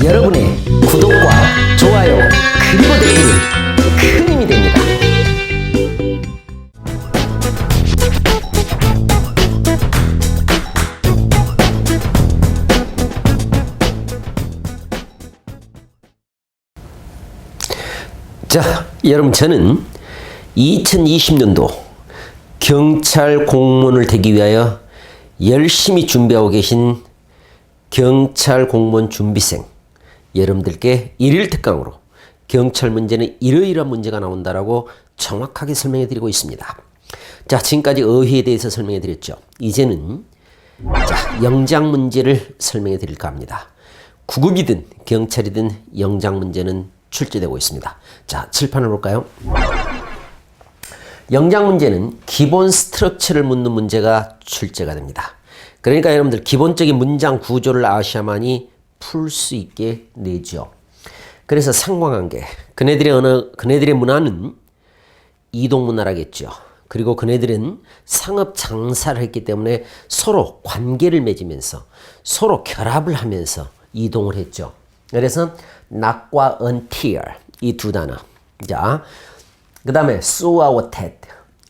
여러분의 구독과 좋아요 그리고 댓글이 큰 힘이 됩니다. 자, 여러분, 저는 2020년도 경찰 공무원을 되기 위하여 열심히 준비하고 계신 경찰 공무원 준비생 여러분들께 일일 특강으로 경찰 문제는 이러이러한 문제가 나온다라고 정확하게 설명해 드리고 있습니다. 자, 지금까지 어휘에 대해서 설명해 드렸죠. 이제는 영장 문제를 설명해 드릴까 합니다. 구급이든 경찰이든 영장 문제는 출제되고 있습니다. 자, 칠판을 볼까요? 영장 문제는 기본 스트럭처를 묻는 문제가 출제가 됩니다. 그러니까 여러분들 기본적인 문장 구조를 아셔야만이 풀 수 있게 내죠. 그래서 상관관계, 그네들의 문화는 이동 문화라겠죠. 그리고 그네들은 상업 장사를 했기 때문에 서로 관계를 맺으면서 서로 결합을 하면서 이동을 했죠. 그래서 not과 until 이 두 단어. 자, 그 다음에 so or that,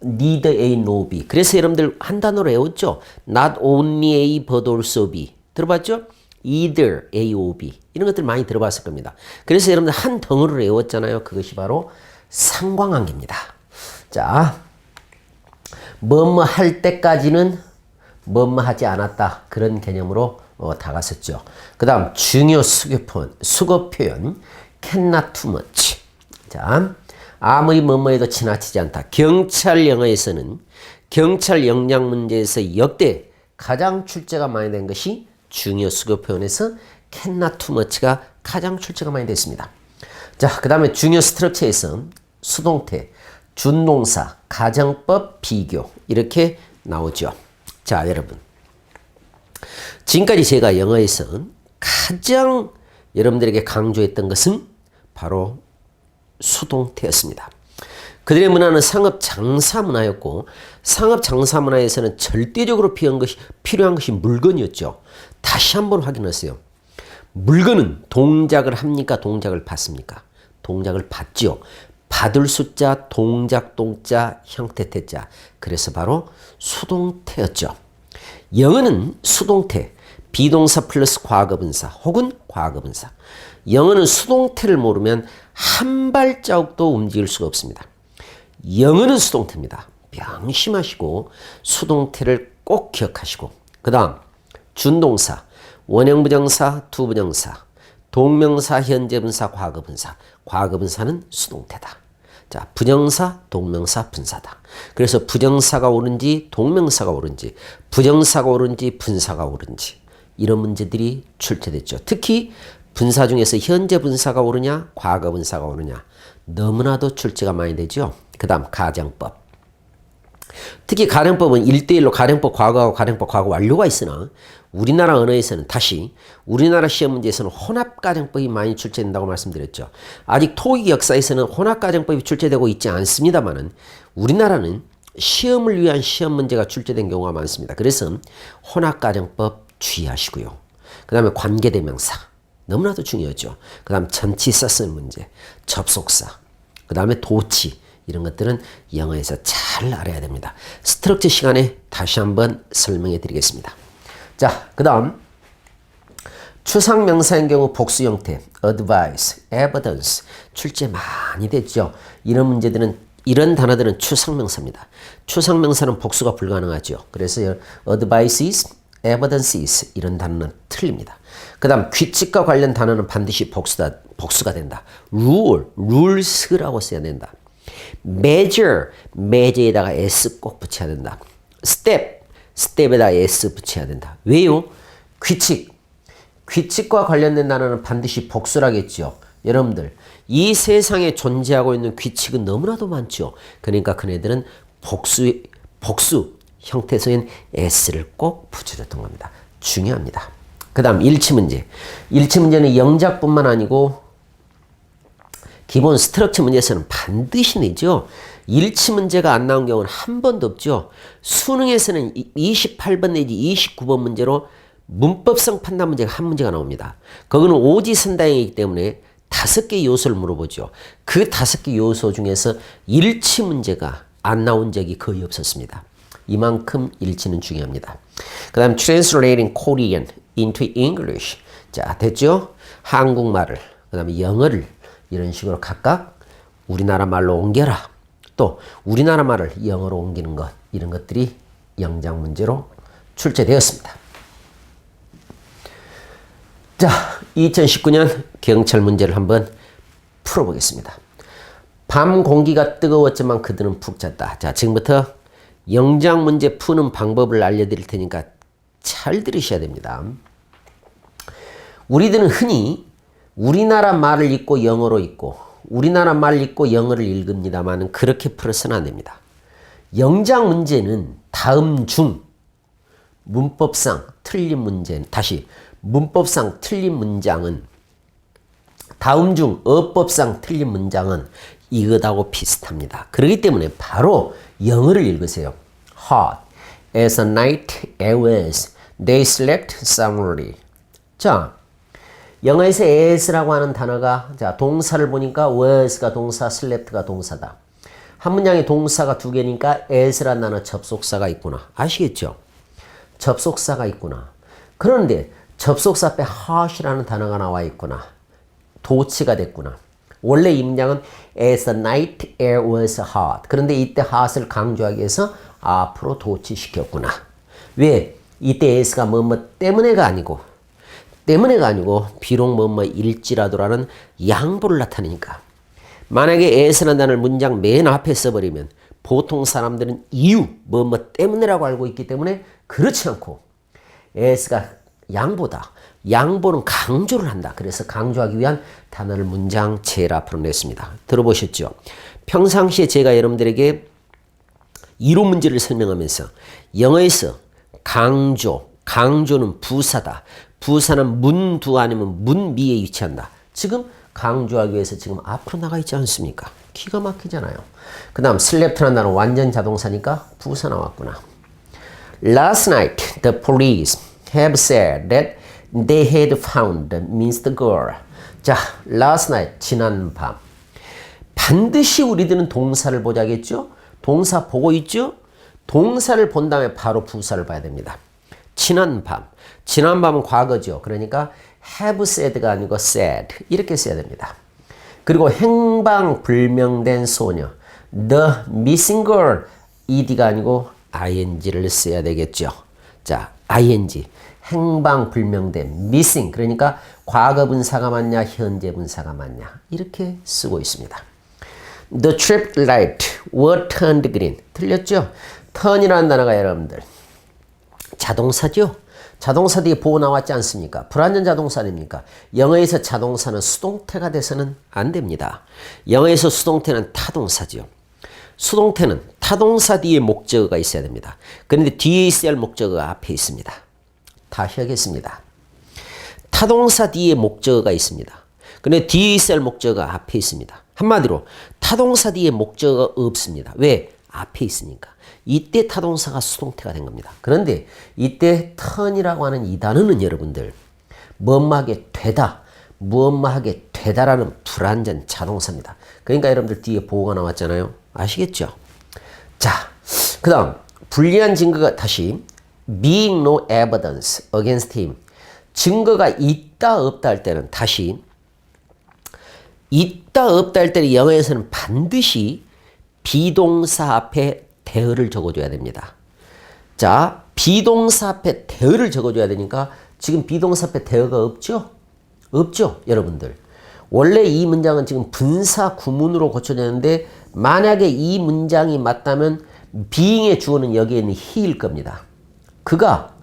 need A, no B. 그래서 여러분들 한 단어로 외웠죠. not only A but also B. 들어봤죠? either A or B. 이런 것들 많이 들어봤을 겁니다. 그래서 여러분들 한 덩어리로 외웠잖아요. 그것이 바로 상관관계입니다. 자, 뭐뭐 할 때까지는 뭐뭐 하지 않았다. 그런 개념으로 다갔었죠. 그 다음 중요 수거 표현 cannot too much. 자, 아무리 뭐뭐해도 지나치지 않다. 경찰 영어에서는 경찰 영장 문제에서 역대 가장 출제가 많이 된 것이 중요 수거 표현에서 cannot too much가 가장 출제가 많이 됐습니다. 자, 그 다음에 중요 스트럭처에서 수동태, 준동사, 가정법, 비교 이렇게 나오죠. 자, 여러분, 지금까지 제가 영어에서 가장 여러분들에게 강조했던 것은 바로 수동태였습니다. 그들의 문화는 상업 장사 문화였고 상업 장사 문화에서는 절대적으로 필요한 것이 물건이었죠. 다시 한번 확인하세요. 물건은 동작을 합니까? 동작을 받습니까? 동작을 받죠. 받을 숫자, 동작, 동자, 형태, 태자. 그래서 바로 수동태였죠. 영어는 수동태, 비동사 플러스 과거분사 혹은 과거분사. 영어는 수동태를 모르면 한 발자국도 움직일 수가 없습니다. 영어는 수동태입니다. 명심하시고 수동태를 꼭 기억하시고, 그 다음 준동사, 원형부정사, 투부정사, 동명사, 현재분사, 과거분사. 과거분사는 수동태다. 자, 부정사, 동명사, 분사다. 그래서 부정사가 옳은지 동명사가 옳은지, 부정사가 옳은지 분사가 옳은지 이런 문제들이 출제됐죠. 특히 분사 중에서 현재 분사가 옳으냐 과거 분사가 옳으냐 너무나도 출제가 많이 되죠. 그 다음 가정법. 특히 가정법은 1대1로 가정법 과거하고 가정법 과거 완료가 있으나 우리나라 언어에서는 다시 우리나라 시험 문제에서는 혼합가정법이 많이 출제된다고 말씀드렸죠. 아직 토익 역사에서는 혼합가정법이 출제되고 있지 않습니다만은 우리나라는 시험을 위한 시험 문제가 출제된 경우가 많습니다. 그래서 혼합가정법 주의하시고요. 그 다음에 관계대명사 너무나도 중요하죠. 그 다음 전치사 쓰는 문제, 접속사, 그 다음에 도치 이런 것들은 영어에서 잘 알아야 됩니다. 스트럭처 시간에 다시 한번 설명해 드리겠습니다. 자, 그 다음 추상명사인 경우 복수 형태, advice, evidence 출제 많이 됐죠. 이런 문제들은 이런 단어들은 추상명사입니다. 추상명사는 복수가 불가능하죠. 그래서 advices, evidences 이런 단어는 틀립니다. 그 다음 규칙과 관련 단어는 반드시 복수가 된다. rule, rules라고 써야 된다. measure, measure에다가 s 꼭 붙여야 된다. step, step에다가 s 붙여야 된다. 왜요? 규칙과 관련된 단어는 반드시 복수라겠죠. 여러분들, 이 세상에 존재하고 있는 규칙은 너무나도 많죠. 그러니까 그네들은 복수 형태소인 s를 꼭 붙여줬던 겁니다. 중요합니다. 그 다음 일치문제. 일치문제는 영작뿐만 아니고 기본 스트럭처 문제에서는 반드시 내죠. 일치문제가 안 나온 경우는 한 번도 없죠. 수능에서는 28번 내지 29번 문제로 문법성 판단 문제가 한 문제가 나옵니다. 거기는 오지선다형이기 때문에 5개 요소를 물어보죠. 그 5개 요소 중에서 일치 문제가 안 나온 적이 거의 없었습니다. 이만큼 일치는 중요합니다. 그 다음 translating Korean into English. 자, 됐죠? 한국말을, 그 다음에 영어를 이런 식으로 각각 우리나라 말로 옮겨라. 또 우리나라 말을 영어로 옮기는 것, 이런 것들이 영장 문제로 출제되었습니다. 자, 2019년 경찰 문제를 한번 풀어보겠습니다. 밤 공기가 뜨거웠지만 그들은 푹 잤다. 자, 지금부터 영장 문제 푸는 방법을 알려드릴 테니까 잘 들으셔야 됩니다. 우리들은 흔히 우리나라 말을 읽고 영어로 읽고 우리나라 말을 읽고 영어를 읽습니다만 그렇게 풀어서는 안 됩니다. 영장 문제는 다음 중 문법상 틀린 문제, 다시 문법상 틀린 문장은 다음 중 어법상 틀린 문장은 이것하고 비슷합니다. 그렇기 때문에 바로 영어를 읽으세요. Hot as a night it was. They slept soundly. 자, 영어에서 as라고 하는 단어가 자 동사를 보니까 was가 동사, slept가 동사다. 한 문장에 동사가 2개니까 as라는 단어 접속사가 있구나. 아시겠죠? 접속사가 있구나. 그런데 접속사 앞에 hot이라는 단어가 나와 있구나. 도치가 됐구나. 원래 이 문장은 as the night air was hot. 그런데 이때 hot을 강조하기 위해서 앞으로 도치시켰구나. 왜? 이때 as가 뭐뭐 때문에가 아니고 비록 뭐뭐일지라도라는 양보를 나타내니까. 만약에 as라는 단어를 문장 맨 앞에 써버리면 보통 사람들은 이유 뭐뭐 때문에라고 알고 있기 때문에 그렇지 않고 as가 양보다. 양보는 강조를 한다. 그래서 강조하기 위한 단어를 문장 제일 앞으로 냈습니다. 들어보셨죠? 평상시에 제가 여러분들에게 이론 문제를 설명하면서 영어에서 강조는 부사다. 부사는 문두 아니면 문미에 위치한다. 지금 강조하기 위해서 지금 앞으로 나가 있지 않습니까? 기가 막히잖아요. 그 다음 슬랩트라는 단어는 완전 자동사니까 부사 나왔구나. Last night the police have said that they had found the missed girl. 자, last night, 지난 밤. 반드시 우리들은 동사를 보자겠죠? 동사 보고 있죠? 동사를 본 다음에 바로 부사를 봐야 됩니다. 지난 밤. 지난 밤은 과거죠. 그러니까 have said가 아니고 said. 이렇게 써야 됩니다. 그리고 행방불명된 소녀. The missing girl. ed가 아니고 ing를 써야 되겠죠. 자, ing. 행방불명된 missing 그러니까 과거 분사가 맞냐 현재 분사가 맞냐 이렇게 쓰고 있습니다. The traffic light were turned green. 틀렸죠? turn이라는 단어가 여러분들 자동사죠? 자동사 뒤에 보호 나왔지 않습니까? 불완전 자동사 아닙니까? 영어에서 자동사는 수동태가 돼서는 안 됩니다. 영어에서 수동태는 타동사죠. 수동태는 타동사 뒤에 목적어가 있어야 됩니다. 그런데 뒤에 있어야 할 목적어가 앞에 있습니다. 다시 하겠습니다. 타동사 뒤에 목적어가 있습니다. 근데 뒤에 있어야 할 목적어가 앞에 있습니다. 한마디로 타동사 뒤에 목적어가 없습니다. 왜? 앞에 있으니까. 이때 타동사가 수동태가 된 겁니다. 그런데 이때 turn이라고 하는 이 단어는 여러분들 뭐뭐하게 되다, 무엇뭐하게 되다라는 불완전 자동사입니다. 그러니까 여러분들 뒤에 보호가 나왔잖아요. 아시겠죠? 자, 그 다음 불리한 증거가 다시 being no evidence against him. 증거가 있다 없다 할 때는 다시 있다 없다 할 때는 영어에서는 반드시 비동사 앞에 대어를 적어줘야 됩니다. 자, 비동사 앞에 대어를 적어줘야 되니까 지금 비동사 앞에 대어가 없죠? 없죠, 여러분들. 원래 이 문장은 지금 분사 구문으로 고쳐졌는데 만약에 이 문장이 맞다면 being의 주어는 여기에 있는 he일 겁니다. 그가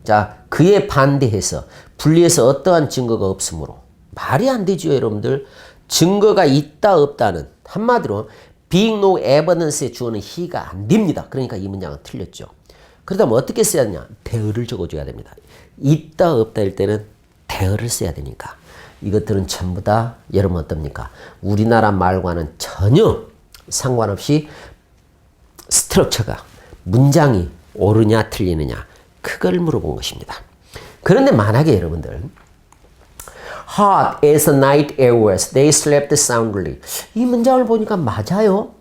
자 그에 반대해서 분리해서 어떠한 증거가 없으므로 말이 안 되죠, 여러분들. 증거가 있다 없다는 한마디로 being no evidence의 주어는 he가 안 됩니다. 그러니까 이 문장은 틀렸죠. 그러다면 어떻게 써야 되냐? 대어를 적어줘야 됩니다. 있다 없다 일 때는 대어를 써야 되니까 이것들은 전부 다 여러분 어떻습니까? 우리나라 말과는 전혀 상관없이 스트럭처가 문장이 옳으냐 틀리느냐 그걸 물어본 것입니다. 그런데 만약에 여러분들 Hot as the night air was, they slept soundly. 이 문장을 보니까 맞아요.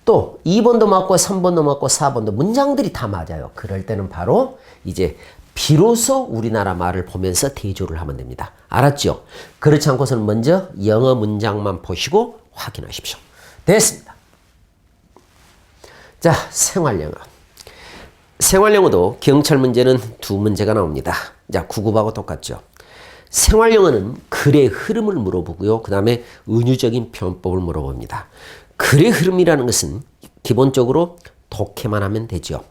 또 2번도 맞고 3번도 맞고 4번도 문장들이 다 맞아요. 그럴 때는 바로 이제 비로소 우리나라 말을 보면서 대조를 하면 됩니다. 알았죠? 그렇지 않고서는 먼저 영어 문장만 보시고 확인하십시오. 됐습니다. 자, 생활영어. 생활영어도 경찰 문제는 2문제가 나옵니다. 자, 9급하고 똑같죠. 생활영어는 글의 흐름을 물어보고요. 그 다음에 은유적인 표현법을 물어봅니다. 글의 흐름이라는 것은 기본적으로 독해만 하면 되죠.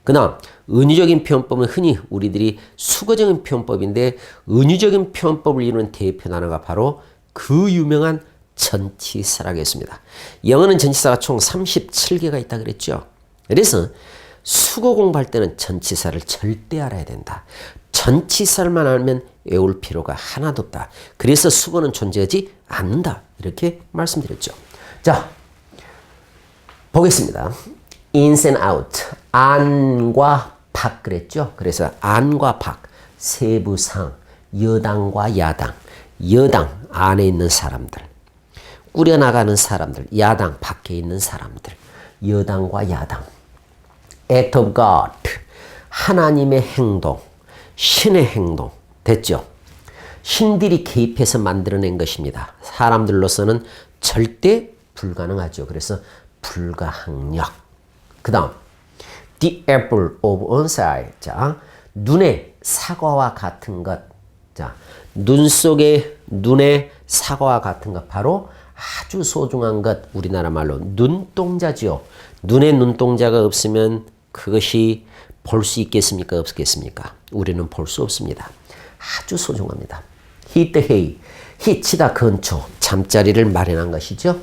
그 다음 은유적인 표현법은 흔히 우리들이 수거적인 표현법인데 은유적인 표현법을 이루는 대표 단어가 바로 그 유명한 전치사라겠습니다. 영어는 전치사가 총 37개가 있다 그랬죠. 그래서 수거 공부할 때는 전치사를 절대 알아야 된다. 전치사만 알면 외울 필요가 하나도 없다. 그래서 수거는 존재하지 않는다. 이렇게 말씀드렸죠. 자, 보겠습니다. ins and out, 안과 밖 그랬죠. 그래서 안과 밖, 세부상, 여당과 야당, 여당 안에 있는 사람들, 꾸려나가는 사람들, 야당 밖에 있는 사람들, 여당과 야당, act of God, 하나님의 행동, 신의 행동, 됐죠? 신들이 개입해서 만들어낸 것입니다. 사람들로서는 절대 불가능하죠. 그래서 불가항력. 그 다음 the apple of one's eye. 자, 눈에 사과와 같은 것. 자, 눈 속에 눈에 사과와 같은 것. 바로 아주 소중한 것. 우리나라 말로 눈동자지요. 눈에 눈동자가 없으면 그것이 볼 수 있겠습니까? 없겠습니까? 우리는 볼 수 없습니다. 아주 소중합니다. hit the hay. hit이다 건초. 잠자리를 마련한 것이죠.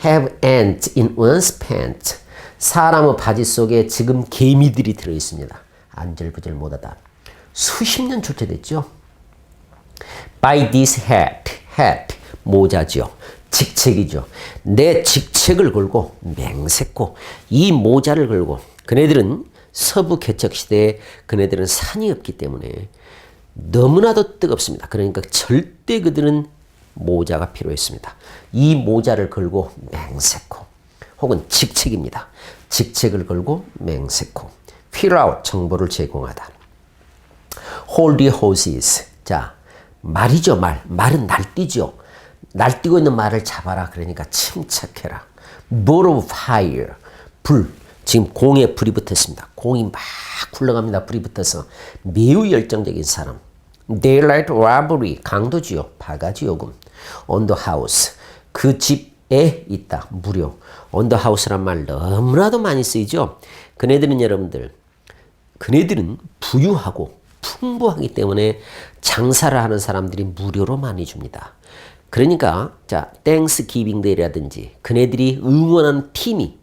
have ants in one's pants. 사람의 바지 속에 지금 개미들이 들어있습니다. 안절부절 못하다. 수십 년 출제됐죠. Buy this hat. hat. 모자죠. 직책이죠. 내 직책을 걸고 맹세코 이 모자를 걸고 그네들은 서부 개척 시대에 그네들은 산이 없기 때문에 너무나도 뜨겁습니다. 그러니까 절대 그들은 모자가 필요했습니다. 이 모자를 걸고 맹세코 혹은 직책입니다. 직책을 걸고 맹세코 fill out 정보를 제공하다. hold your horses. 자, 말이죠. 말은 날뛰죠. 날뛰고 있는 말을 잡아라. 그러니까 침착해라. ball of fire. 불. 지금 공에 불이 붙었습니다. 공이 막 굴러갑니다. 불이 붙어서 매우 열정적인 사람. daylight robbery. 강도지요. 바가지 요금. on the house. 그 집에 있다. 무료. on the house란 말 너무나도 많이 쓰이죠. 그네들은 여러분들, 그네들은 부유하고 풍부하기 때문에 장사를 하는 사람들이 무료로 많이 줍니다. 그러니까 자, 땡스기빙 데이라든지 그네들이 응원한 팀이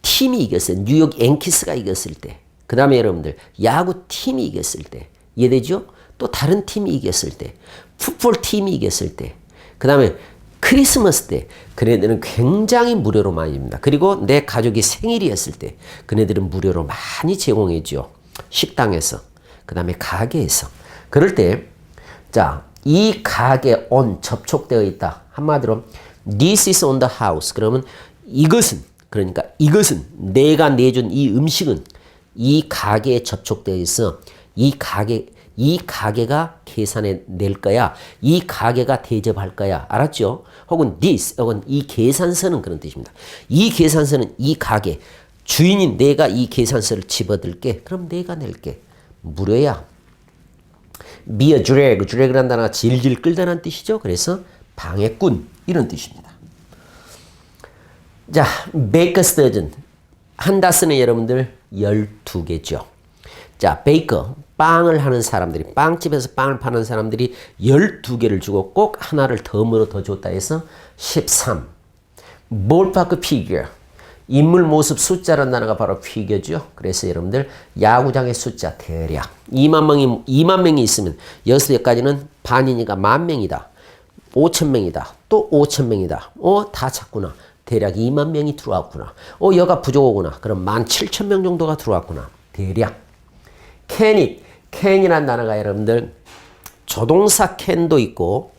팀이 이겼어요. 뉴욕 양키스가 이겼을 때, 그 다음에 여러분들 야구 팀이 이겼을 때, 이해되죠? 또 다른 팀이 이겼을 때, 풋볼 팀이 이겼을 때, 그 다음에 크리스마스 때 그네들은 굉장히 무료로 많이 줍니다. 그리고 내 가족이 생일이었을 때 그네들은 무료로 많이 제공해줘. 식당에서, 그 다음에 가게에서. 그럴 때 자, 이 가게 on 접촉되어 있다. 한마디로 this is on the house. 그러면 이것은, 그러니까 이것은 내가 내준 이 음식은 이 가게에 접촉되어 있어. 이 가게가 계산해 낼 거야. 이 가게가 대접할 거야. 알았죠? 혹은 this, 혹은 이 계산서는 그런 뜻입니다. 이 계산서는 이 가게 주인인 내가 이 계산서를 집어들게. 그럼 내가 낼게. 무료야. be a drag. drag이라는 단어가 질질 끌다는 뜻이죠. 그래서 방해꾼 이런 뜻입니다. 자, baker's dozen. 한 다스는 여러분들 12개죠. 자, 베이커, 빵을 하는 사람들이, 빵집에서 빵을 파는 사람들이 12개를 주고 꼭 하나를 덤으로 더 줬다 해서 13. ballpark figure. 인물 모습 숫자라는 단어가 바로 피겨죠. 그래서 여러분들 야구장의 숫자 대략 2만 명이 있으면 6개까지는 반이니까 10,000명이다. 5,000명이다. 또 5,000명이다. 다 찼구나. 대략 2만 명이 들어왔구나. 여가 부족하구나. 그럼 17,000명 정도가 들어왔구나. 대략. can it can이라는 단어가 여러분들 조동사 can도 있고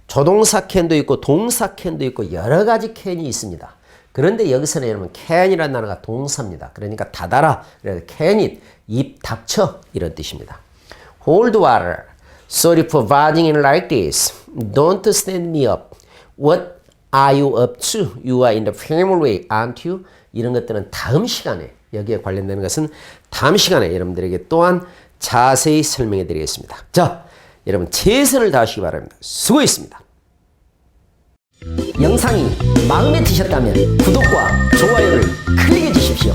동사 can도 있고 여러 가지 can이 있습니다. 그런데 여기서는 여러분 can이라는 단어가 동사입니다. 그러니까 닫아라. 그래서 can it. 입 닥쳐. 이런 뜻입니다. Hold water. Sorry for barging in like this. Don't stand me up. What are you up to? You are in the family, aren't you? 이런 것들은 다음 시간에 여기에 관련되는 것은 다음 시간에 여러분들에게 또한 자세히 설명해 드리겠습니다. 자, 여러분 최선을 다하시기 바랍니다. 수고했습니다. 영상이 마음에 드셨다면 구독과 좋아요를 클릭해 주십시오.